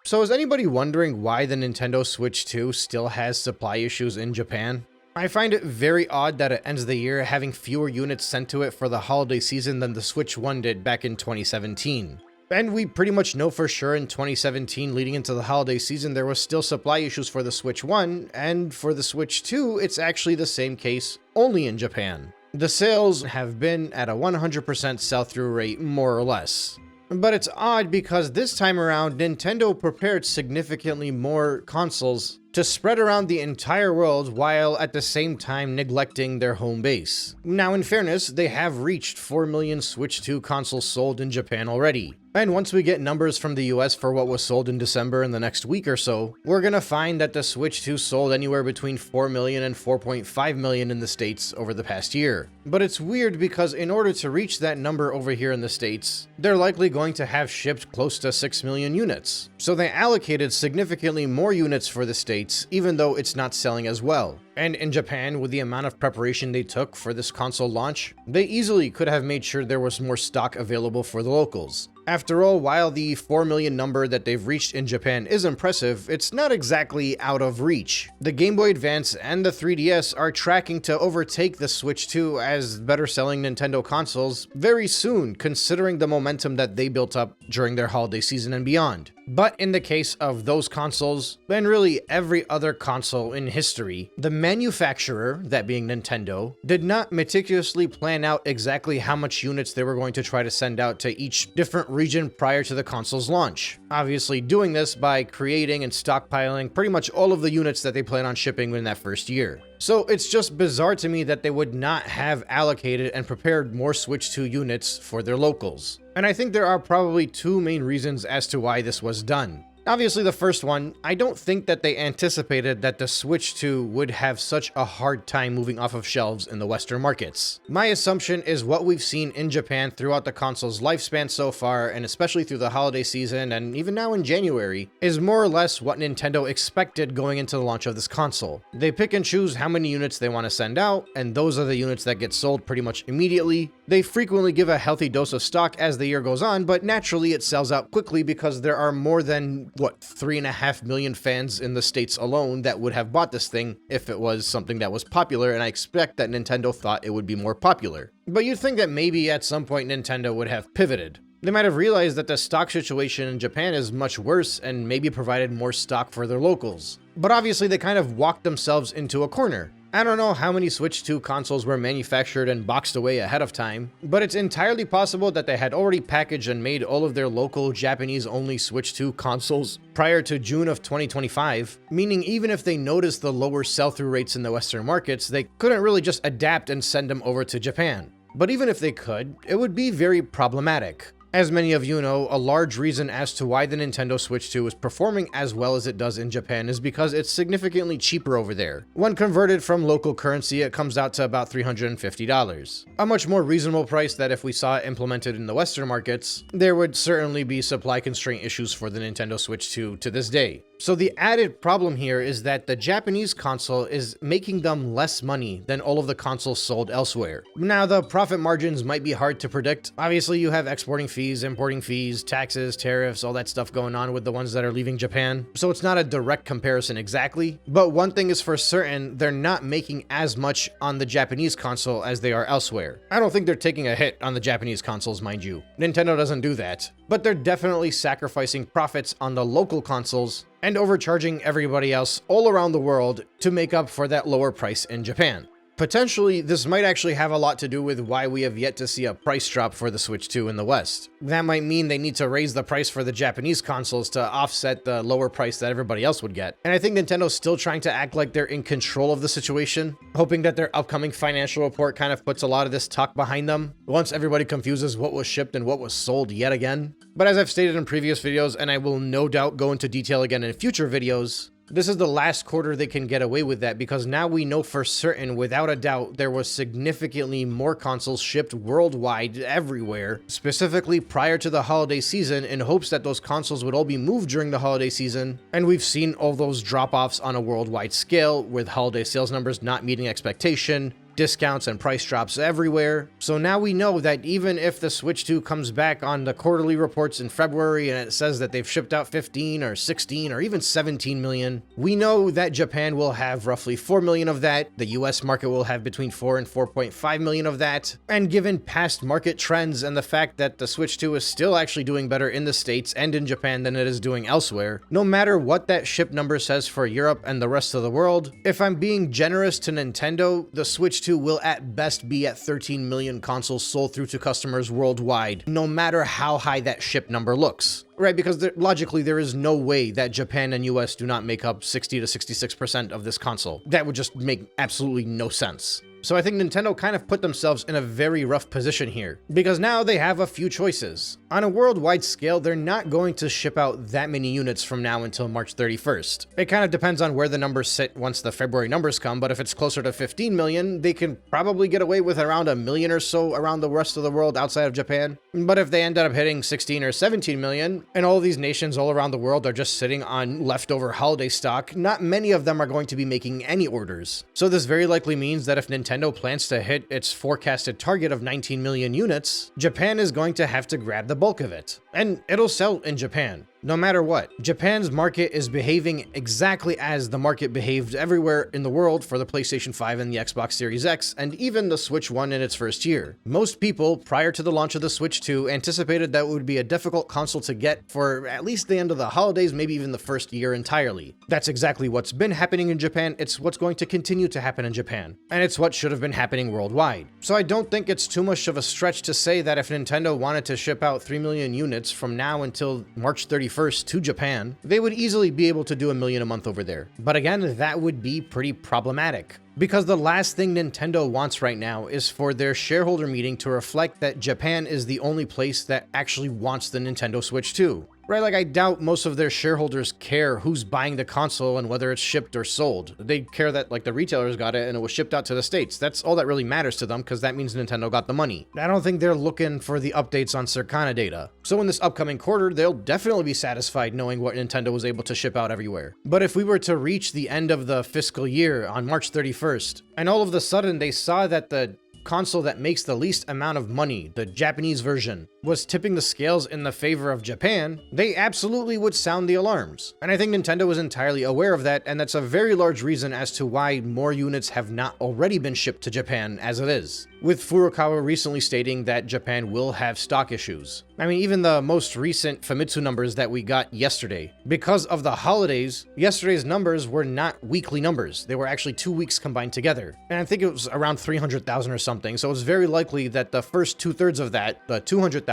So is anybody wondering why the Nintendo Switch 2 still has supply issues in Japan? I find it very odd that it ends the year having fewer units sent to it for the holiday season than the Switch 1 did back in 2017. And we pretty much know for sure in 2017 leading into the holiday season there was still supply issues for the Switch 1, and for the Switch 2 it's actually the same case, only in Japan. The sales have been at a 100% sell-through rate, more or less. But it's odd because this time around, Nintendo prepared significantly more consoles to spread around the entire world while at the same time neglecting their home base. Now, in fairness, they have reached 4 million Switch 2 consoles sold in Japan already. And once we get numbers from the US for what was sold in December in the next week or so, we're gonna find that the Switch 2 sold anywhere between 4 million and 4.5 million in the States over the past year. But it's weird because in order to reach that number over here in the States, they're likely going to have shipped close to 6 million units. So they allocated significantly more units for the States, even though it's not selling as well. And in Japan, with the amount of preparation they took for this console launch, they easily could have made sure there was more stock available for the locals. After all, while the 4 million number that they've reached in Japan is impressive, it's not exactly out of reach. The Game Boy Advance and the 3DS are tracking to overtake the Switch 2 as better-selling Nintendo consoles very soon, considering the momentum that they built up during their holiday season and beyond. But in the case of those consoles, and really every other console in history, the manufacturer, that being Nintendo, did not meticulously plan out exactly how much units they were going to try to send out to each different region prior to the console's launch. Obviously doing this by creating and stockpiling pretty much all of the units that they plan on shipping in that first year. So it's just bizarre to me that they would not have allocated and prepared more Switch 2 units for their locals. And I think there are probably two main reasons as to why this was done. Obviously, the first one, I don't think that they anticipated that the Switch 2 would have such a hard time moving off of shelves in the Western markets. My assumption is what we've seen in Japan throughout the console's lifespan so far, and especially through the holiday season and even now in January, is more or less what Nintendo expected going into the launch of this console. They pick and choose how many units they want to send out, and those are the units that get sold pretty much immediately. They frequently give a healthy dose of stock as the year goes on, but naturally it sells out quickly because there are more than 3.5 million fans in the States alone that would have bought this thing if it was something that was popular, and I expect that Nintendo thought it would be more popular. But you'd think that maybe at some point Nintendo would have pivoted. They might have realized that the stock situation in Japan is much worse and maybe provided more stock for their locals. But obviously they kind of walked themselves into a corner. I don't know how many Switch 2 consoles were manufactured and boxed away ahead of time, but it's entirely possible that they had already packaged and made all of their local Japanese-only Switch 2 consoles prior to June of 2025, meaning even if they noticed the lower sell-through rates in the Western markets, they couldn't really just adapt and send them over to Japan. But even if they could, it would be very problematic. As many of you know, a large reason as to why the Nintendo Switch 2 is performing as well as it does in Japan is because it's significantly cheaper over there. When converted from local currency, it comes out to about $350. A much more reasonable price that if we saw it implemented in the Western markets, there would certainly be supply constraint issues for the Nintendo Switch 2 to this day. So the added problem here is that the Japanese console is making them less money than all of the consoles sold elsewhere. Now, the profit margins might be hard to predict. Obviously, you have exporting fees, importing fees, taxes, tariffs, all that stuff going on with the ones that are leaving Japan. So it's not a direct comparison exactly. But one thing is for certain, they're not making as much on the Japanese console as they are elsewhere. I don't think they're taking a hit on the Japanese consoles, mind you. Nintendo doesn't do that. But they're definitely sacrificing profits on the local consoles and overcharging everybody else all around the world to make up for that lower price in Japan. Potentially, this might actually have a lot to do with why we have yet to see a price drop for the Switch 2 in the West. That might mean they need to raise the price for the Japanese consoles to offset the lower price that everybody else would get. And I think Nintendo's still trying to act like they're in control of the situation, hoping that their upcoming financial report kind of puts a lot of this talk behind them, once everybody confuses what was shipped and what was sold yet again. But as I've stated in previous videos, and I will no doubt go into detail again in future videos, this is the last quarter they can get away with that because now we know for certain, without a doubt, there was significantly more consoles shipped worldwide everywhere, specifically prior to the holiday season in hopes that those consoles would all be moved during the holiday season. And we've seen all those drop-offs on a worldwide scale with holiday sales numbers not meeting expectation, discounts and price drops everywhere. So now we know that even if the Switch 2 comes back on the quarterly reports in February and it says that they've shipped out 15 or 16 or even 17 million, we know that Japan will have roughly 4 million of that, the US market will have between 4 and 4.5 million of that, and given past market trends and the fact that the Switch 2 is still actually doing better in the States and in Japan than it is doing elsewhere, no matter what that ship number says for Europe and the rest of the world, if I'm being generous to Nintendo, the Switch 2 will at best be at 13 million consoles sold through to customers worldwide, no matter how high that ship number looks. Right, because logically there is no way that Japan and US do not make up 60 to 66% of this console. That would just make absolutely no sense. So I think Nintendo kind of put themselves in a very rough position here, because now they have a few choices. On a worldwide scale, they're not going to ship out that many units from now until March 31st. It kind of depends on where the numbers sit once the February numbers come, but if it's closer to 15 million, they can probably get away with around 1 million or so around the rest of the world outside of Japan. But if they end up hitting 16 or 17 million, and all these nations all around the world are just sitting on leftover holiday stock, not many of them are going to be making any orders. So this very likely means that if Nintendo plans to hit its forecasted target of 19 million units, Japan is going to have to grab the bulk of it. And it'll sell in Japan. No matter what, Japan's market is behaving exactly as the market behaved everywhere in the world for the PlayStation 5 and the Xbox Series X, and even the Switch 1 in its first year. Most people, prior to the launch of the Switch 2, anticipated that it would be a difficult console to get for at least the end of the holidays, maybe even the first year entirely. That's exactly what's been happening in Japan, it's what's going to continue to happen in Japan, and it's what should have been happening worldwide. So I don't think it's too much of a stretch to say that if Nintendo wanted to ship out 3 million units from now until March 31st to Japan, they would easily be able to do 1 million a month over there. But again, that would be pretty problematic. Because the last thing Nintendo wants right now is for their shareholder meeting to reflect that Japan is the only place that actually wants the Nintendo Switch 2. Right, like I doubt most of their shareholders care who's buying the console and whether it's shipped or sold. They care that like the retailers got it and it was shipped out to the States. That's all that really matters to them because that means Nintendo got the money. I don't think they're looking for the updates on Circana data. So in this upcoming quarter, they'll definitely be satisfied knowing what Nintendo was able to ship out everywhere. But if we were to reach the end of the fiscal year on March 31st, and all of a sudden they saw that the console that makes the least amount of money, the Japanese version, was tipping the scales in the favor of Japan, they absolutely would sound the alarms. And I think Nintendo was entirely aware of that, and that's a very large reason as to why more units have not already been shipped to Japan as it is, with Furukawa recently stating that Japan will have stock issues. I mean, even the most recent Famitsu numbers that we got yesterday, because of the holidays, yesterday's numbers were not weekly numbers. They were actually 2 weeks combined together. And I think it was around 300,000 or something, so it's very likely that the first 2/3 of that, the 200,000,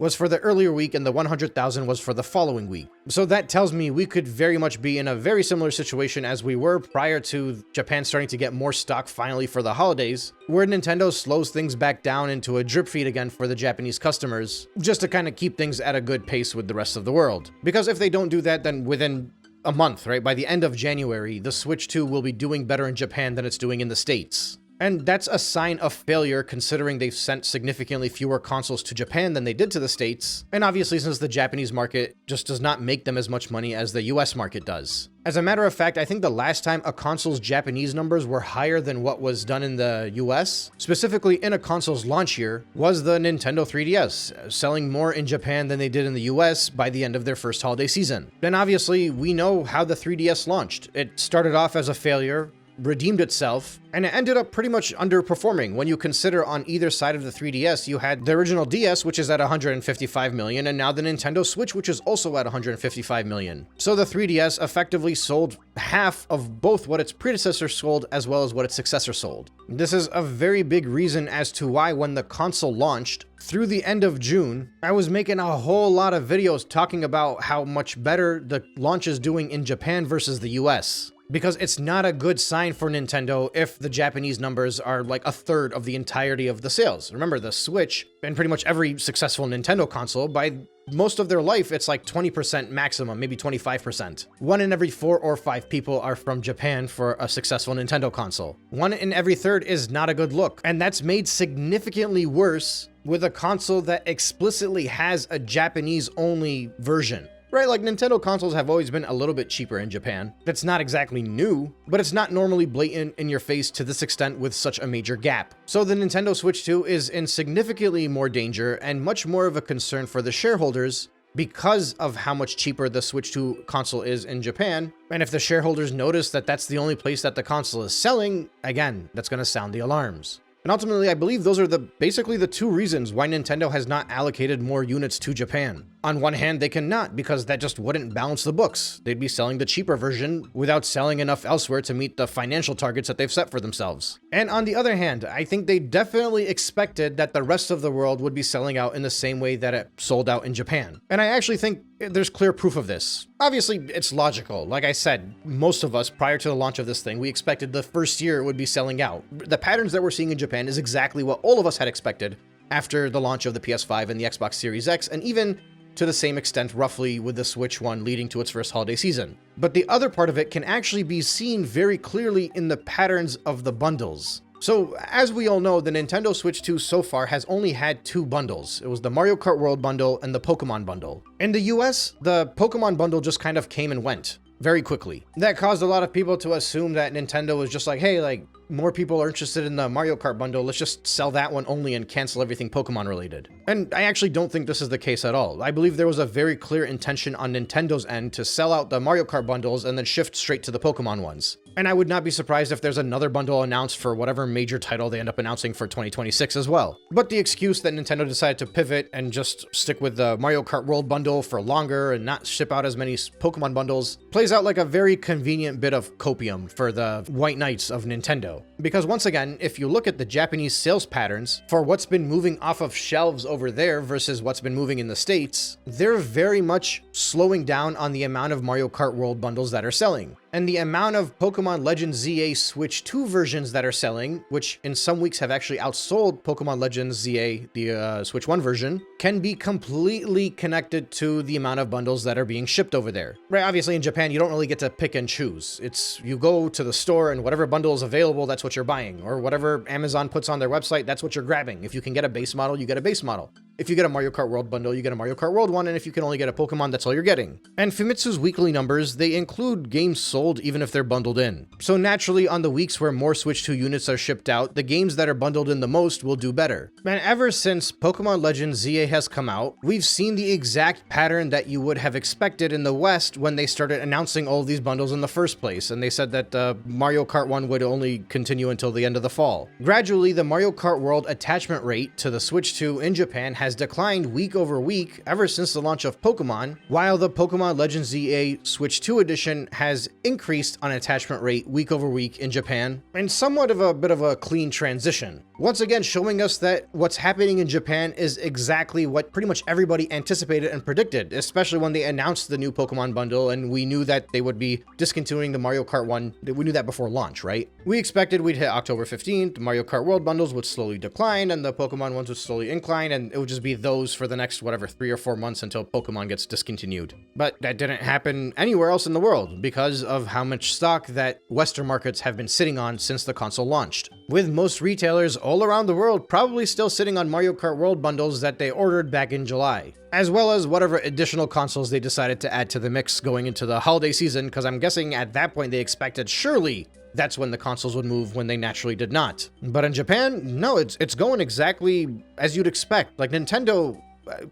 was for the earlier week and the 100,000 was for the following week. So that tells me we could very much be in a very similar situation as we were prior to Japan starting to get more stock finally for the holidays, where Nintendo slows things back down into a drip feed again for the Japanese customers, just to kind of keep things at a good pace with the rest of the world. Because if they don't do that, then within a month, right, by the end of January, the Switch 2 will be doing better in Japan than it's doing in the States. And that's a sign of failure considering they've sent significantly fewer consoles to Japan than they did to the States, and obviously since the Japanese market just does not make them as much money as the US market does. As a matter of fact, I think the last time a console's Japanese numbers were higher than what was done in the US, specifically in a console's launch year, was the Nintendo 3DS, selling more in Japan than they did in the US by the end of their first holiday season. Then obviously, we know how the 3DS launched. It started off as a failure, redeemed itself, and it ended up pretty much underperforming when you consider on either side of the 3DS you had the original DS, which is at 155 million, and now the Nintendo Switch, which is also at 155 million. So the 3DS effectively sold half of both what its predecessor sold as well as what its successor sold. This is a very big reason as to why when the console launched, through the end of June, I was making a whole lot of videos talking about how much better the launch is doing in Japan versus the US. Because it's not a good sign for Nintendo if the Japanese numbers are like 1/3 of the entirety of the sales. Remember, the Switch, and pretty much every successful Nintendo console, by most of their life, it's like 20% maximum, maybe 25%. 1 in every 4 or 5 people are from Japan for a successful Nintendo console. 1 in every 3rd is not a good look, and that's made significantly worse with a console that explicitly has a Japanese-only version. Right, like Nintendo consoles have always been a little bit cheaper in Japan. That's not exactly new, but it's not normally blatant in your face to this extent with such a major gap. So the Nintendo Switch 2 is in significantly more danger and much more of a concern for the shareholders because of how much cheaper the Switch 2 console is in Japan. And if the shareholders notice that that's the only place that the console is selling, again, that's going to sound the alarms. And ultimately, I believe those are basically the two reasons why Nintendo has not allocated more units to Japan. On one hand, they cannot, because that just wouldn't balance the books. They'd be selling the cheaper version without selling enough elsewhere to meet the financial targets that they've set for themselves. And on the other hand, I think they definitely expected that the rest of the world would be selling out in the same way that it sold out in Japan. And I actually think there's clear proof of this. Obviously, it's logical. Like I said, most of us, prior to the launch of this thing, we expected the first year it would be selling out. The patterns that we're seeing in Japan is exactly what all of us had expected after the launch of the PS5 and the Xbox Series X, and even to the same extent roughly with the Switch 1 leading to its first holiday season. But the other part of it can actually be seen very clearly in the patterns of the bundles. So, as we all know, the Nintendo Switch 2 so far has only had two bundles. It was the Mario Kart World bundle and the Pokemon bundle. In the US, the Pokemon bundle just kind of came and went very quickly. That caused a lot of people to assume that Nintendo was just like, hey, like, more people are interested in the Mario Kart bundle, let's just sell that one only and cancel everything Pokemon related. And I actually don't think this is the case at all. I believe there was a very clear intention on Nintendo's end to sell out the Mario Kart bundles and then shift straight to the Pokemon ones. And I would not be surprised if there's another bundle announced for whatever major title they end up announcing for 2026 as well. But the excuse that Nintendo decided to pivot and just stick with the Mario Kart World bundle for longer and not ship out as many Pokemon bundles plays out like a very convenient bit of copium for the White Knights of Nintendo. Because once again, if you look at the Japanese sales patterns for what's been moving off of shelves over there versus what's been moving in the States, they're very much slowing down on the amount of Mario Kart World bundles that are selling. And the amount of Pokemon Legends ZA Switch 2 versions that are selling, which in some weeks have actually outsold Pokemon Legends ZA, the Switch 1 version, can be completely connected to the amount of bundles that are being shipped over there. Right, obviously in Japan, you don't really get to pick and choose. It's, you go to the store and whatever bundle is available, that's what you're buying. Or whatever Amazon puts on their website, that's what you're grabbing. If you can get a base model, you get a base model. If you get a Mario Kart World bundle, you get a Mario Kart World one, and if you can only get a Pokemon, that's all you're getting. And Famitsu's weekly numbers, they include games sold even if they're bundled in. So naturally, on the weeks where more Switch 2 units are shipped out, the games that are bundled in the most will do better. And ever since Pokemon Legends ZA has come out, we've seen the exact pattern that you would have expected in the West when they started announcing all of these bundles in the first place, and they said that Mario Kart 1 would only continue until the end of the fall. Gradually, the Mario Kart World attachment rate to the Switch 2 in Japan has declined week over week ever since the launch of Pokemon, while the Pokemon Legends ZA Switch 2 edition has increased on attachment rate week over week in Japan, and somewhat of a bit of a clean transition. Once again, showing us that what's happening in Japan is exactly what pretty much everybody anticipated and predicted, especially when they announced the new Pokemon bundle and we knew that they would be discontinuing the Mario Kart 1. We knew that before launch, right? We expected we'd hit October 15th, the Mario Kart World bundles would slowly decline and the Pokemon ones would slowly incline, and it would just be those for the next, whatever, 3 or 4 months until Pokemon gets discontinued. But that didn't happen anywhere else in the world because of how much stock that Western markets have been sitting on since the console launched, with most retailers all around the world probably still sitting on Mario Kart World bundles that they ordered back in July, as well as whatever additional consoles they decided to add to the mix going into the holiday season, because I'm guessing at that point they expected surely that's when the consoles would move when they naturally did not. But in Japan, no, it's going exactly as you'd expect. Like Nintendo,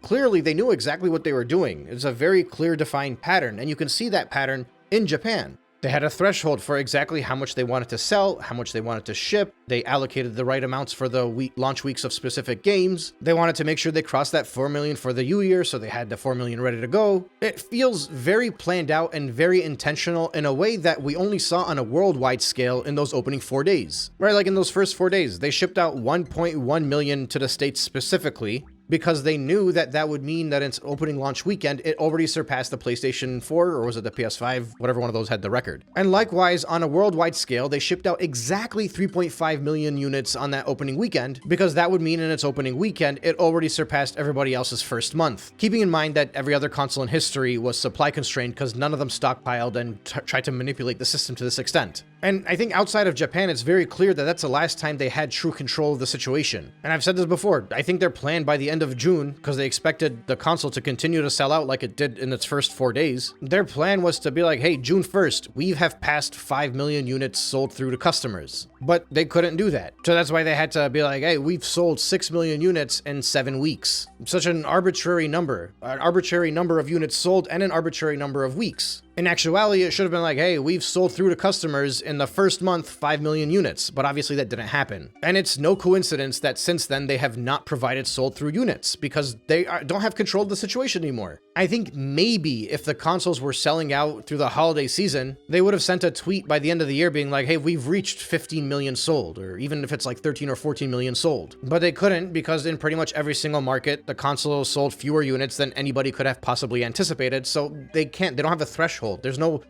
clearly they knew exactly what they were doing. It's a very clear defined pattern, and you can see that pattern in Japan. They had a threshold for exactly how much they wanted to sell, how much they wanted to ship. They allocated the right amounts for the launch weeks of specific games. They wanted to make sure they crossed that 4 million for the U year, so they had the 4 million ready to go. It feels very planned out and very intentional in a way that we only saw on a worldwide scale in those opening 4 days. Right, like in those first 4 days, they shipped out 1.1 million to the States specifically, because they knew that that would mean that its opening launch weekend, it already surpassed the PlayStation 4, or was it the PS5? Whatever one of those had the record. And likewise, on a worldwide scale, they shipped out exactly 3.5 million units on that opening weekend, because that would mean in its opening weekend, it already surpassed everybody else's first month. Keeping in mind that every other console in history was supply constrained because none of them stockpiled and tried to manipulate the system to this extent. And I think outside of Japan, it's very clear that that's the last time they had true control of the situation. And I've said this before, I think their plan by the end of June, because they expected the console to continue to sell out like it did in its first 4 days, their plan was to be like, hey, June 1st, we have passed 5 million units sold through to customers. But they couldn't do that. So that's why they had to be like, hey, we've sold 6 million units in 7 weeks. Such an arbitrary number of units sold and an arbitrary number of weeks. In actuality, it should have been like, hey, we've sold through to customers in the first month 5 million units, but obviously that didn't happen. And it's no coincidence that since then they have not provided sold through units because they don't have control of the situation anymore. I think maybe if the consoles were selling out through the holiday season, they would have sent a tweet by the end of the year being like, hey, we've reached 15 million sold, or even if it's like 13 or 14 million sold. But they couldn't because in pretty much every single market, the console sold fewer units than anybody could have possibly anticipated, so they don't have a threshold. There's no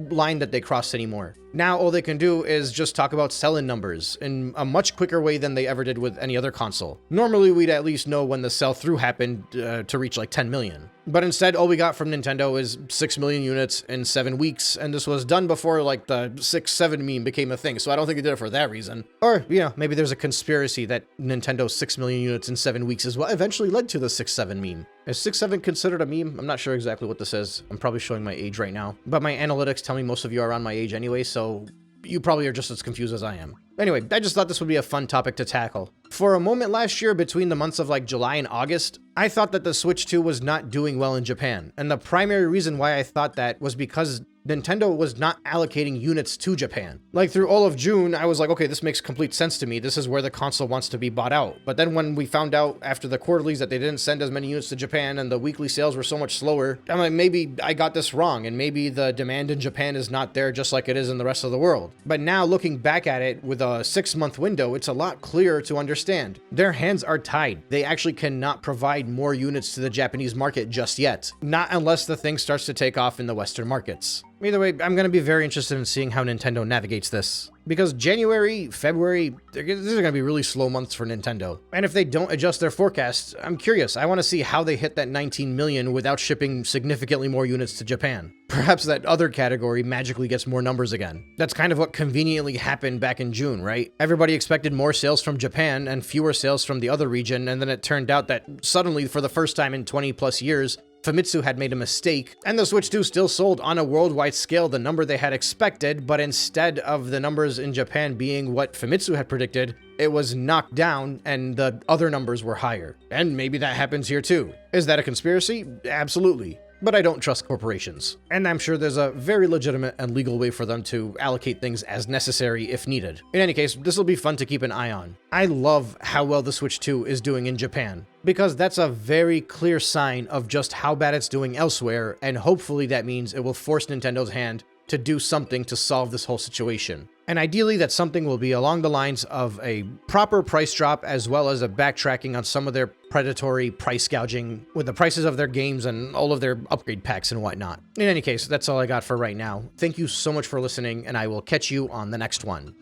line that they cross anymore. Now all they can do is just talk about sell-in numbers in a much quicker way than they ever did with any other console. Normally we'd at least know when the sell-through happened to reach like 10 million. But instead all we got from Nintendo is 6 million units in 7 weeks, and this was done before like the 6-7 meme became a thing, so I don't think they did it for that reason. Or, you know, maybe there's a conspiracy that Nintendo's 6 million units in 7 weeks is what eventually led to the 6-7 meme. Is 6-7 considered a meme? I'm not sure exactly what this is. I'm probably showing my age right now, but my analytics tell me most of you are around my age anyway, so you probably are just as confused as I am. Anyway, I just thought this would be a fun topic to tackle. For a moment last year, between the months of like July and August, I thought that the Switch 2 was not doing well in Japan. And the primary reason why I thought that was because Nintendo was not allocating units to Japan. Like through all of June, I was like, okay, this makes complete sense to me. This is where the console wants to be bought out. But then when we found out after the quarterlies that they didn't send as many units to Japan and the weekly sales were so much slower, I'm like, maybe I got this wrong and maybe the demand in Japan is not there just like it is in the rest of the world. But now looking back at it with a 6-month window, it's a lot clearer to understand. Their hands are tied. They actually cannot provide more units to the Japanese market just yet. Not unless the thing starts to take off in the Western markets. Either way, I'm going to be very interested in seeing how Nintendo navigates this. Because January, February, these are going to be really slow months for Nintendo. And if they don't adjust their forecasts, I'm curious. I want to see how they hit that 19 million without shipping significantly more units to Japan. Perhaps that other category magically gets more numbers again. That's kind of what conveniently happened back in June, right? Everybody expected more sales from Japan and fewer sales from the other region, and then it turned out that suddenly, for the first time in 20 plus years, Famitsu had made a mistake, and the Switch 2 still sold on a worldwide scale the number they had expected, but instead of the numbers in Japan being what Famitsu had predicted, it was knocked down and the other numbers were higher. And maybe that happens here too. Is that a conspiracy? Absolutely. But I don't trust corporations. And I'm sure there's a very legitimate and legal way for them to allocate things as necessary if needed. In any case, this will be fun to keep an eye on. I love how well the Switch 2 is doing in Japan, because that's a very clear sign of just how bad it's doing elsewhere, and hopefully that means it will force Nintendo's hand to do something to solve this whole situation. And ideally that something will be along the lines of a proper price drop as well as a backtracking on some of their predatory price gouging with the prices of their games and all of their upgrade packs and whatnot. In any case, that's all I got for right now. Thank you so much for listening, and I will catch you on the next one.